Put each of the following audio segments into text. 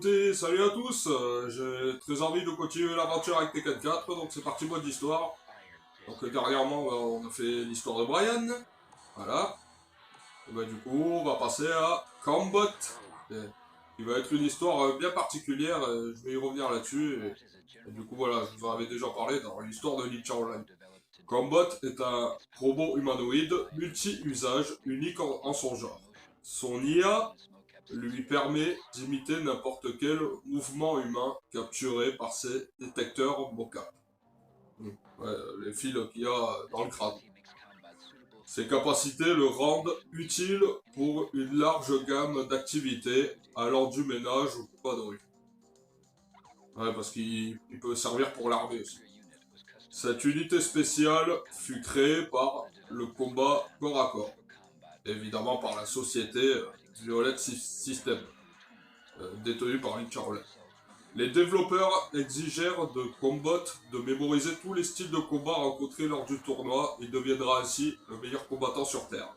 écoutez, salut à tous, j'ai très envie de continuer l'aventure avec Tekken 4, donc c'est parti mode histoire. Donc dernièrement, on a fait l'histoire de Brian, voilà. Et bah, du coup, on va passer à Combat, et- qui va être une histoire bien particulière, je vais y revenir là-dessus. Et du coup, voilà, je vous en avais déjà parlé dans l'histoire de Lich Online. Combat est un robot humanoïde multi-usage, unique en son genre. Son IA lui permet d'imiter n'importe quel mouvement humain capturé par ses détecteurs mocap. Ouais, les fils qu'il y a dans le crâne. Ces capacités le rendent utile pour une large gamme d'activités, allant du ménage au combat de rue. Ouais, parce qu'il peut servir pour l'armée aussi. Cette unité spéciale fut créée par le combat corps à corps, évidemment par la société Violet System, détenue par Lich Charlotte. Les développeurs exigèrent de Combot de mémoriser tous les styles de combat rencontrés lors du tournoi. Il deviendra ainsi le meilleur combattant sur Terre.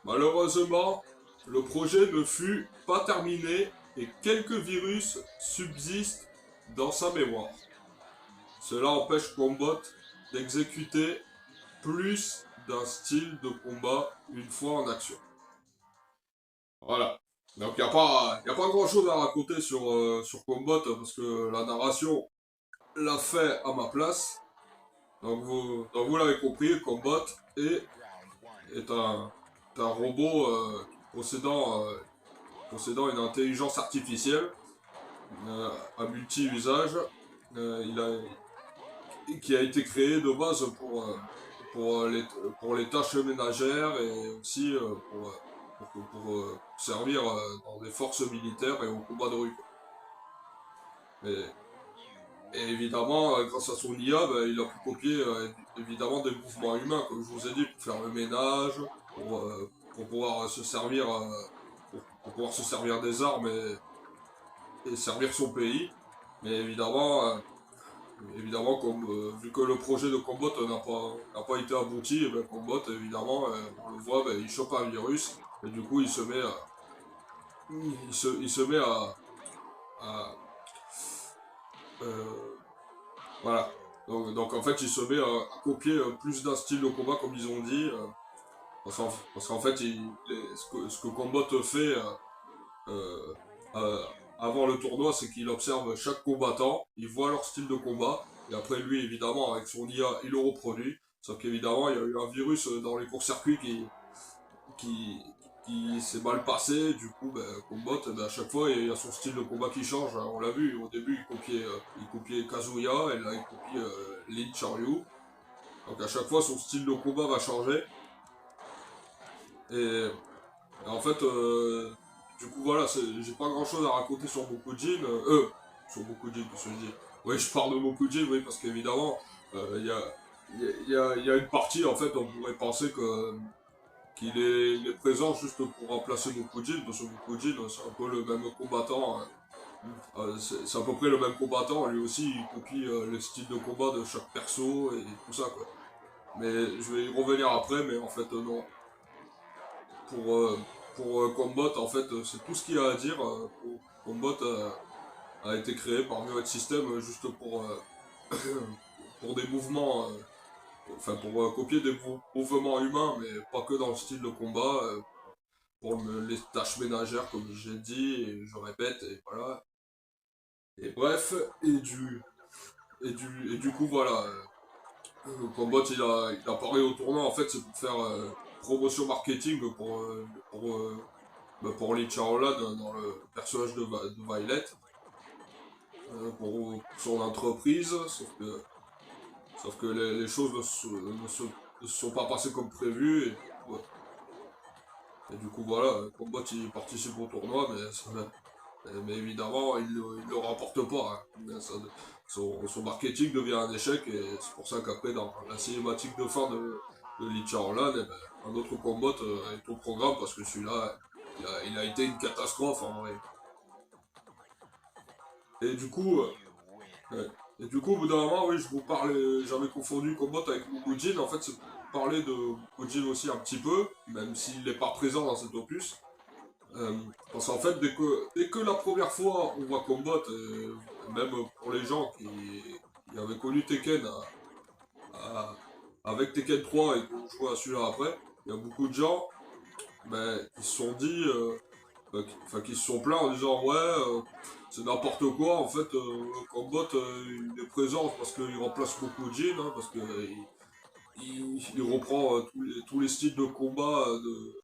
Malheureusement, le projet ne fut pas terminé et quelques virus subsistent dans sa mémoire. Cela empêche Combot d'exécuter plus d'un style de combat une fois en action. Voilà. Donc il n'y a pas grand chose à raconter sur Combot parce que la narration l'a fait à ma place. Donc vous l'avez compris, Combot est un robot possédant une intelligence artificielle à multi-usage qui a été créé de base pour les tâches ménagères et aussi pour servir dans des forces militaires et au combat de rue. Et, et évidemment, grâce à son IA, ben, il a pu copier évidemment des mouvements humains, comme je vous ai dit, pour faire le ménage, pour pouvoir se servir, pour pouvoir se servir des armes et servir son pays. Mais évidemment, vu que le projet de Combot n'a pas été abouti, et ben Combot, évidemment, on le voit, ben, il chope un virus, et du coup, il se met à euh, voilà. Donc en fait, il se met à copier plus d'un style de combat, comme ils ont dit, parce qu'en fait, ce que Combot fait euh, euh, avant le tournoi, c'est qu'il observe chaque combattant, il voit leur style de combat, et après lui, évidemment, avec son IA, il le reproduit. Sauf qu'évidemment, il y a eu un virus dans les courts-circuits qui, qui s'est mal passé, du coup, ben, Combot, ben, à chaque fois, il y a son style de combat qui change. Hein. On l'a vu, au début, il copiait Kazuya, et là, il copie Lin Charyu. Donc à chaque fois, son style de combat va changer. Et en fait, du coup, voilà, j'ai pas grand chose à raconter sur Bokujin. Sur Bokujin, qu'est-ce que je dis? Oui, je parle de Bokujin, oui, parce qu'évidemment, il y a une partie, en fait, on pourrait penser qu'il est présent juste pour remplacer Bokujin, parce que Bokujin, c'est un peu le même combattant. C'est à peu près le même combattant, lui aussi, il copie le style de combat de chaque perso et tout ça, quoi. Mais je vais y revenir après, mais en fait, non. Pour, Combot, en fait, c'est tout ce qu'il y a à dire. Combot a été créé par Violet System juste pour des mouvements, enfin pour copier des mouvements humains, mais pas que dans le style de combat, pour les tâches ménagères, comme j'ai dit, et je répète, et voilà. Et bref, et du coup, voilà. Combot, il a parlé au tournoi, en fait, c'est pour faire promotion marketing pour Lee Chaolan dans le personnage de Violet, pour son entreprise, sauf que les choses ne se sont pas passées comme prévu, ouais. Et du coup voilà, Combat il participe au tournoi, mais évidemment il ne le remporte pas. Hein. Son marketing devient un échec, et c'est pour ça qu'après dans la cinématique de fin de Lee Chaolan, eh ben, un autre combat est au programme, parce que celui-là, il a été une catastrophe en vrai. Et du coup, ouais. Et du coup, au bout d'un moment, oui, je vous parlais, j'avais confondu Combat avec Mukujin. En fait, c'est pour parler de Mukujin aussi un petit peu, même s'il n'est pas présent dans cet opus. Euh, Parce qu'en fait, dès que la première fois on voit Combat, même pour les gens qui avaient connu Tekken à- avec Tekken 3 et qui ont joué à celui-là après, il y a beaucoup de gens qui se sont dit, enfin qui se sont plaints en disant ouais, c'est n'importe quoi, en fait, Combat il est présent parce qu'il remplace beaucoup Jin, hein, parce que il reprend tous les styles de combat de,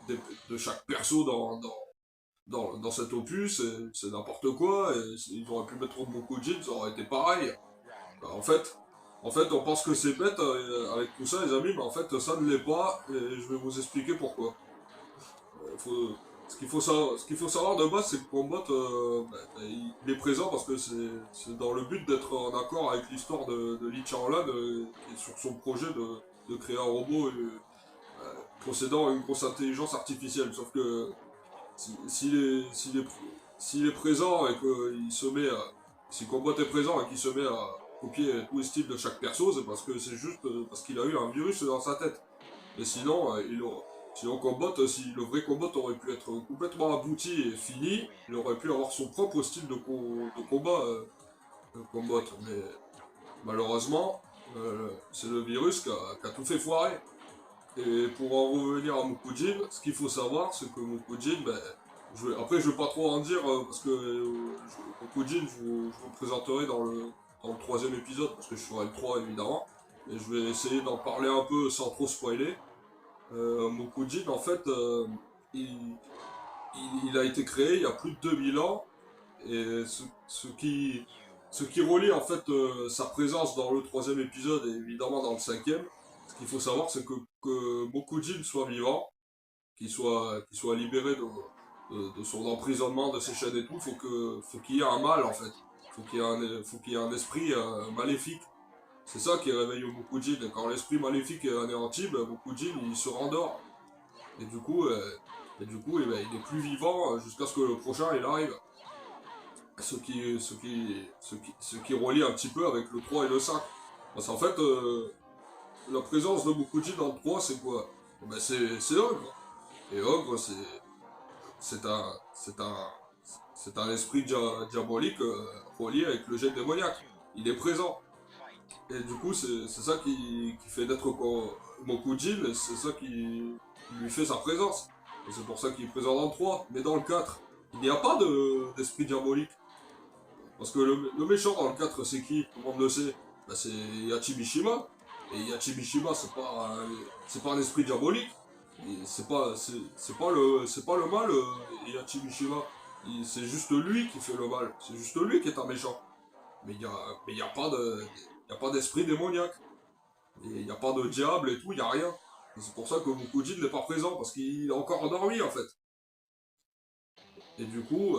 de, de chaque perso dans cet opus, c'est n'importe quoi, et ils auraient pu mettre beaucoup de jeans, ça aurait été pareil. Bah, en fait, on pense que c'est bête avec tout ça, les amis, mais en fait, ça ne l'est pas, et je vais vous expliquer pourquoi. Ce qu'il faut savoir de base, c'est que Combat, il est présent parce que c'est dans le but d'être en accord avec l'histoire de Lee Chaolan, qui est sur son projet de créer un robot possédant une grosse intelligence artificielle. Sauf que s'il est présent et qu'il se met à. Si Combat est présent et qu'il se met à copier tous les styles de chaque perso, c'est parce que c'est juste parce qu'il a eu un virus dans sa tête. Mais sinon, sinon Combat, si le vrai Combat aurait pu être complètement abouti et fini, il aurait pu avoir son propre style de combat, Combat. Mais malheureusement, c'est le virus qui a tout fait foirer. Et pour en revenir à Mukujin, ce qu'il faut savoir, c'est que Mukujin, après je vais pas trop en dire parce que Mukujin, je vous le présenterai dans le troisième épisode, parce que je ferai le 3 évidemment, et je vais essayer d'en parler un peu sans trop spoiler. Mukujin, en fait, il a été créé il y a plus de 2000 ans, et ce qui relie en fait sa présence dans le troisième épisode et évidemment dans le cinquième, ce qu'il faut savoir, c'est que Mokujin soit vivant, qu'il soit libéré de son emprisonnement, de ses chaînes et tout, faut qu'il y ait un mal en fait. Faut qu'il y ait un esprit maléfique. C'est ça qui réveille Mokujin. Et quand l'esprit maléfique est anéanti, Mokujin il se rendort. Et du coup, il est plus vivant jusqu'à ce que le prochain il arrive. Ce qui relie un petit peu avec le 3 et le 5. Parce qu'en fait, la présence de Mokujin dans le 3, c'est quoi? C'est Ogre. Et Ogre, c'est un esprit diabolique relié avec le gène démoniaque. Il est présent. Et du coup, c'est ça qui fait naître Mokujin, et c'est ça qui lui fait sa présence. Et c'est pour ça qu'il est présent dans le 3. Mais dans le 4, il n'y a pas d'esprit diabolique. Parce que le méchant dans le 4, c'est qui? Tout le monde le sait. C'est Yachi Mishima. Et Yachi Mishima, c'est pas un esprit diabolique. C'est pas le mal, Yachi Mishima. C'est juste lui qui fait le mal. C'est juste lui qui est un méchant. Mais il n'y a pas d'esprit démoniaque. Il n'y a pas de diable et tout, il n'y a rien. Et c'est pour ça que Mukujin n'est pas présent, parce qu'il est encore endormi en fait. Et du coup,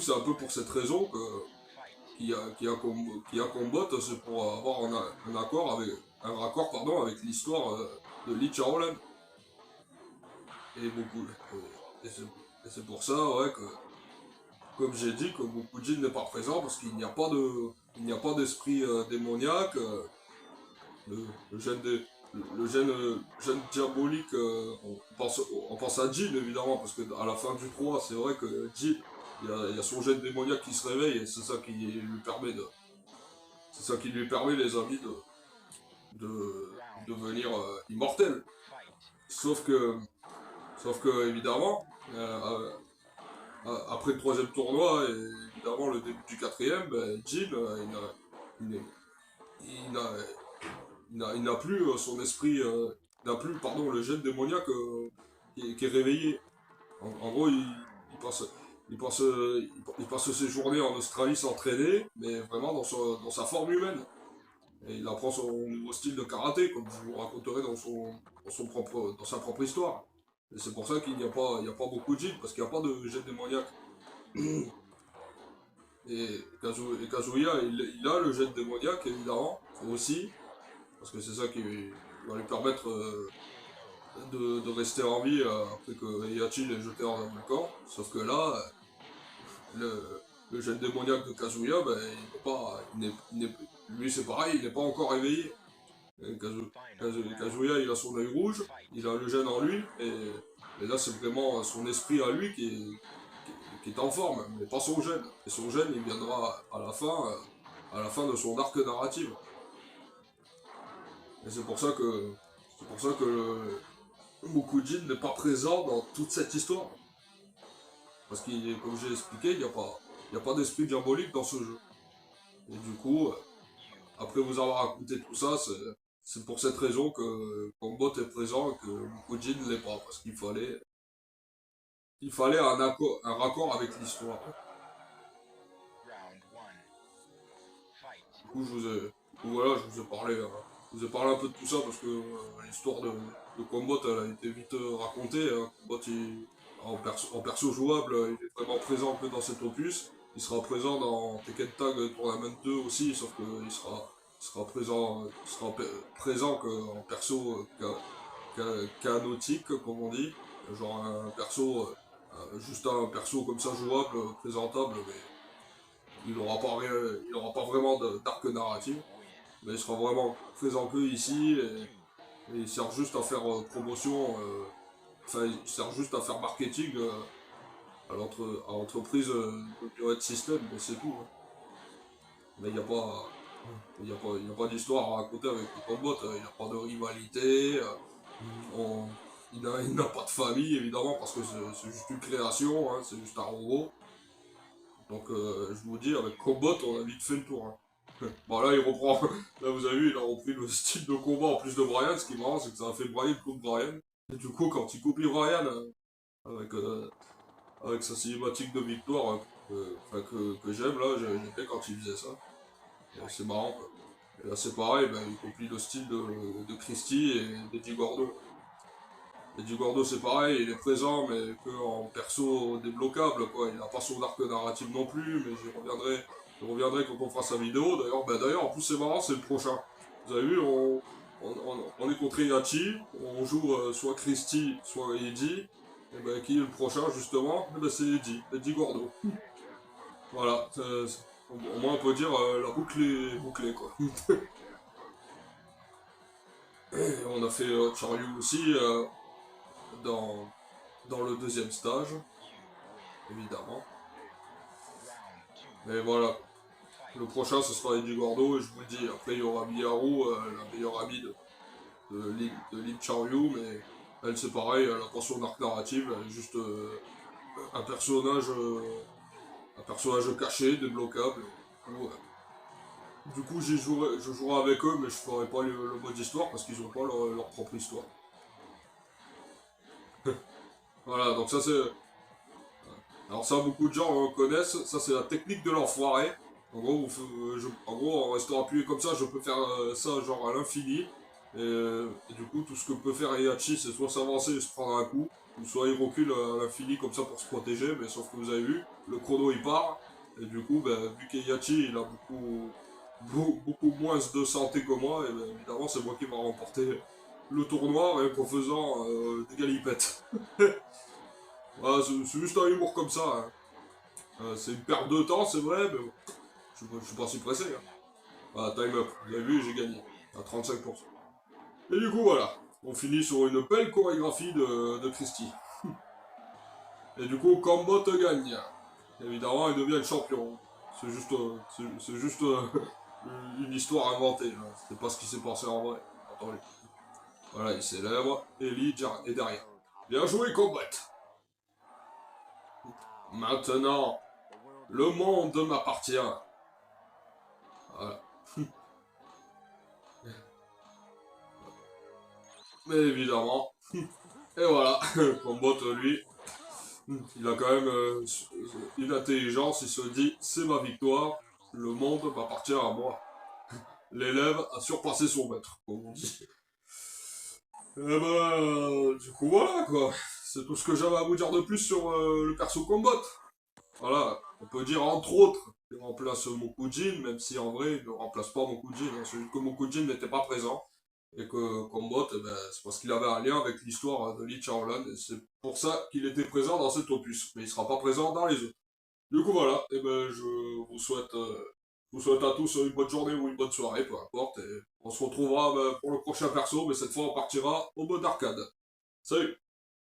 c'est un peu pour cette raison qu'il y a Combat, c'est pour avoir un raccord avec l'histoire de Lee Chaolan. Et beaucoup. Et c'est pour ça, ouais, que, comme j'ai dit, que Mukujin n'est pas présent, parce qu'il n'y a pas d'esprit démoniaque. Le gène, le gène diabolique, on pense à Jin évidemment, parce qu'à la fin du 3, c'est vrai que Jin, il y a son gène démoniaque qui se réveille, et c'est ça qui lui permet, les amis, de devenir immortel. Sauf que, évidemment, après le troisième tournoi, et évidemment le début du quatrième, Jin, il n'a il n'a plus son esprit, il n'a plus, pardon, le gène démoniaque qui est réveillé. En gros, il passe ses journées en Australie s'entraîner, mais vraiment dans sa forme humaine. Et il apprend son nouveau style de karaté, comme je vous raconterai dans sa propre histoire. Et c'est pour ça qu'il n'y a pas beaucoup de Jin, parce qu'il n'y a pas de gène démoniaque. Et Kazuya, il a le gène démoniaque, évidemment, aussi, parce que c'est ça qui va lui permettre de rester en vie après que Heihachi l'ait jeté dans un volcan. Sauf que là, le gène démoniaque de Kazuya, il n'est pas, lui c'est pareil, il n'est pas encore réveillé. Kazuya, il a son œil rouge, il a le gène en lui, et là c'est vraiment son esprit à lui qui est en forme, mais pas son gène. Et son gène, il viendra à la fin de son arc narratif. Et c'est pour ça que Mukujin n'est pas présent dans toute cette histoire. Parce qu'il, comme j'ai expliqué, il y a pas d'esprit diabolique dans ce jeu. Et du coup, après vous avoir raconté tout ça, c'est pour cette raison que Combot est présent et que Mukujin ne l'est pas. Parce il fallait un raccord avec l'histoire. Du coup, voilà, je vous ai parlé, je vous ai parlé un peu de tout ça parce que l'histoire de Combot, elle a été vite racontée. Hein. Combot, en perso jouable, il est vraiment présent que dans cet opus. Il sera présent dans Tekken Tag Tournament 2 aussi, sauf qu'il présent qu'en perso canonique, comme on dit. Genre un perso, juste un perso comme ça jouable, présentable, mais il aura pas vraiment d'arc narratif. Mais il sera vraiment présent que ici, et il sert juste à faire promotion, enfin il sert juste à faire marketing à l'entreprise de Pirate System, mais c'est tout. Hein. Mais il y a pas d'histoire à raconter avec les Combat, il n'y a pas de rivalité, on- il n'a pas de famille évidemment parce que c'est juste une création, hein, c'est juste un robot. Donc je vous dis, avec Combat on a vite fait le tour. Hein. Bon là il reprend, là vous avez vu, il a repris le style de combat en plus de Brian, ce qui est marrant c'est que ça a fait Brian contre Brian. Et du coup quand il copie Brian avec, avec sa cinématique de victoire que j'aime là, j'aime bien quand il faisait ça. C'est marrant quoi. Et là c'est pareil, ben, il copie le style de Christie et d'Eddie Gordo. Eddie Gordo c'est pareil, il est présent mais que en perso débloquable quoi, il n'a pas son arc narratif non plus, mais je reviendrai quand on fera sa vidéo. D'ailleurs en plus c'est marrant, c'est le prochain. Vous avez vu, on est contre Yachi, on joue soit Christie, soit Eddie, et ben qui est le prochain justement? Eh ben, c'est Eddie Gordo. Voilà, au moins on peut dire la boucle est bouclée quoi. Et on a fait Charlie aussi dans, dans le deuxième stage, évidemment. Mais voilà, le prochain ce sera Eddie Gordo et je vous le dis, après il y aura Miyaru, la meilleure amie de Lin Charyu, mais elle c'est pareil, elle a pas son arc narratif, elle est juste un personnage caché, débloquable. Du coup je jouerai avec eux, mais je ferai pas le mode histoire parce qu'ils ont pas leur propre histoire. Voilà, donc ça c'est. Alors ça, beaucoup de gens connaissent, ça c'est la technique de l'enfoiré. En gros, en gros, en restant appuyé comme ça, je peux faire ça genre à l'infini. Et du coup, tout ce que peut faire Heihachi, c'est soit s'avancer et se prendre un coup, ou soit il recule à l'infini comme ça pour se protéger, mais sauf que vous avez vu, le chrono il part, et du coup, ben, vu qu'Heihachi il a beaucoup moins de santé que moi, et ben, évidemment c'est moi qui va remporter le tournoi rien qu'en faisant des galipettes. Voilà, c'est juste un humour comme ça. Hein. C'est une perte de temps, c'est vrai, mais bon, je suis pas si pressé. Hein. Voilà, time up. Vous avez vu, j'ai gagné. À 35%. Et du coup, voilà. On finit sur une belle chorégraphie de Christie. Et du coup, Combo te gagne. Évidemment, il devient le champion. C'est juste une histoire inventée. Hein. C'est pas ce qui s'est passé en vrai. Attendez. Voilà, il célèbre. Ellie est derrière. Bien joué, Combat. Maintenant, le monde m'appartient. Voilà. Mais évidemment. Et voilà, Combot, lui, il a quand même une intelligence, il se dit, c'est ma victoire, le monde m'appartient à moi. L'élève a surpassé son maître, comme on dit. Et ben, du coup, voilà, quoi. C'est tout ce que j'avais à vous dire de plus sur le perso Combot. Voilà, on peut dire entre autres, il remplace Mokujin, même si en vrai, il ne remplace pas Mokujin. Hein. C'est juste que Mokujin n'était pas présent. Et que Combot, eh ben, c'est parce qu'il avait un lien avec l'histoire de Lee Chaolan, et c'est pour ça qu'il était présent dans cet opus. Mais il sera pas présent dans les autres. Du coup voilà, et ben, je vous souhaite Je vous souhaite à tous une bonne journée ou une bonne soirée, peu importe. Et on se retrouvera pour le prochain perso, mais cette fois on partira au mode arcade. Salut!